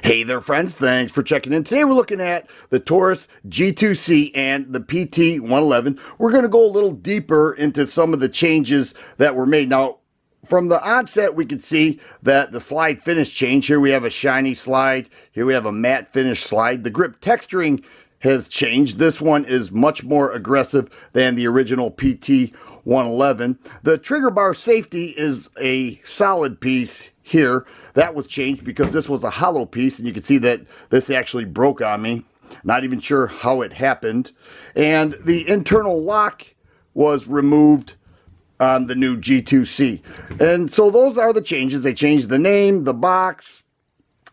Hey there friends, thanks for checking in. Today we're looking at the Taurus G2C and the PT111. We're going to go a little deeper into some of the changes that were made. Now, from the onset, we can see that the slide finish changed. Here we have a shiny slide. Here we have a matte finish slide. The grip texturing has changed. This one is much more aggressive than the original PT111. The trigger bar safety is a solid piece here. That was changed because this was a hollow piece, and you can see that this actually broke on me. Not even sure how it happened. And the internal lock was removed on the new G2C. And so those are the changes. They changed the name, the box,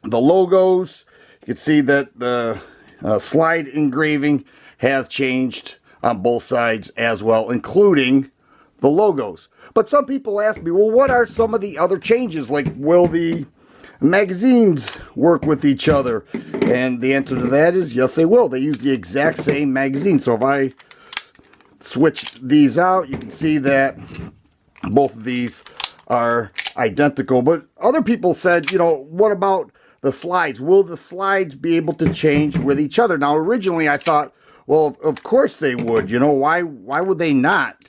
the logos. You can see that the slide engraving has changed on both sides as well, including the logos. But some people ask me, well, what are some of the other changes? Like, will the magazines work with each other? And the answer to that is yes, they will. They use the exact same magazine. So if I switch these out, you can see that both of these are identical. But other people said, you know, what about the slides? Will the slides be able to change with each other? Now, originally I thought, well, of course they would. You know, why would they not?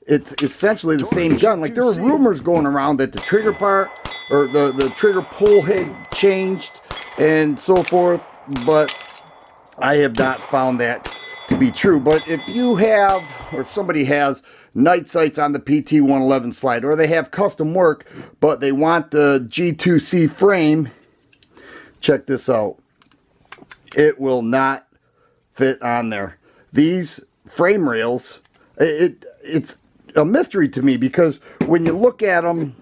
It's essentially the same gun. Like, there were rumors going around that the trigger part or the trigger pull had changed and so forth, but I have not found that to be true. But if you have, or if somebody has night sights on the PT111 slide, or they have custom work but they want the G2C frame, check this out. It will not fit on there. These frame rails, it's a mystery to me, because when you look at them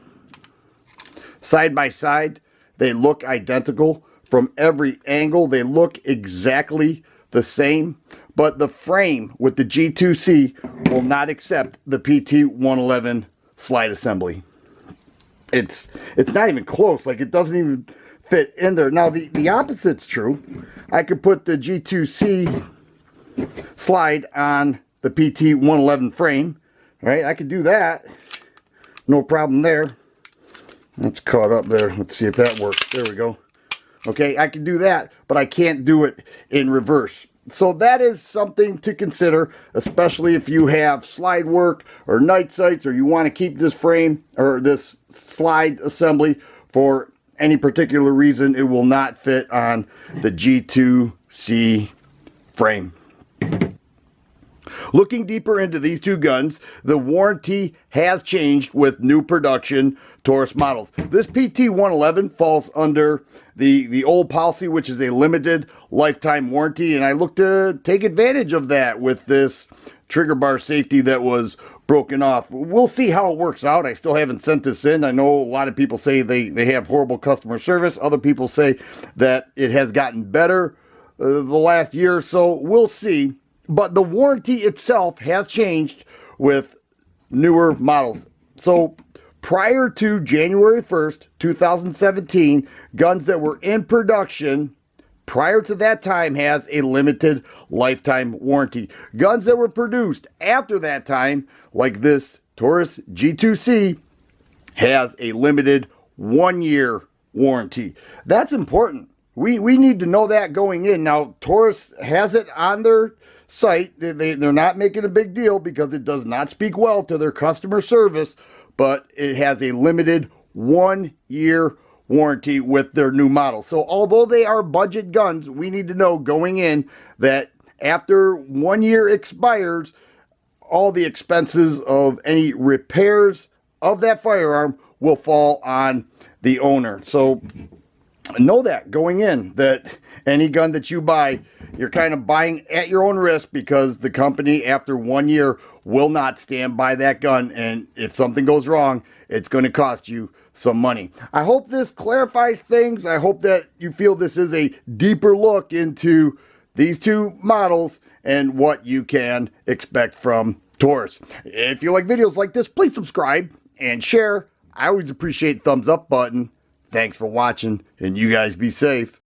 side by side, they look identical from every angle. They look exactly the same, but the frame with the G2C will not accept the PT111 slide assembly. It's not even close. Like, it doesn't even fit in there. Now the opposite's true. I could put the G2C slide on the PT111 frame. Right, I could do that. No problem there. It's caught up there. Let's see if that works. There we go. Okay, I can do that, but I can't do it in reverse. So that is something to consider, especially if you have slide work or night sights, or you want to keep this frame or this slide assembly for any particular reason. It will not fit on the G2C frame. Looking deeper into these two guns, the warranty has changed with new production Taurus models. This PT111 falls under the old policy, which is a limited lifetime warranty, and I look to take advantage of that with this trigger bar safety that was broken off. We'll see how it works out. I still haven't sent this in. I know a lot of people say they have horrible customer service. Other people say that it has gotten better the last year or so. We'll see. But the warranty itself has changed with newer models. So prior to January 1st, 2017, guns that were in production prior to that time has a limited lifetime warranty. Guns that were produced after that time, like this Taurus G2C, has a limited 1-year warranty. That's important. We need to know that going in. Now, Taurus has it on their site. They're not making a big deal because it does not speak well to their customer service, but it has a limited 1-year warranty with their new model. So although they are budget guns, we need to know going in that after 1 year expires, all the expenses of any repairs of that firearm will fall on the owner. So know that going in, that any gun that you buy, you're kind of buying at your own risk, because the company after 1 year will not stand by that gun, and if something goes wrong, it's going to cost you some money. I hope this clarifies things. I hope that you feel this is a deeper look into these two models and what you can expect from Taurus. If you like videos like this, please subscribe and share. I always appreciate the thumbs up button. Thanks for watching, and you guys be safe.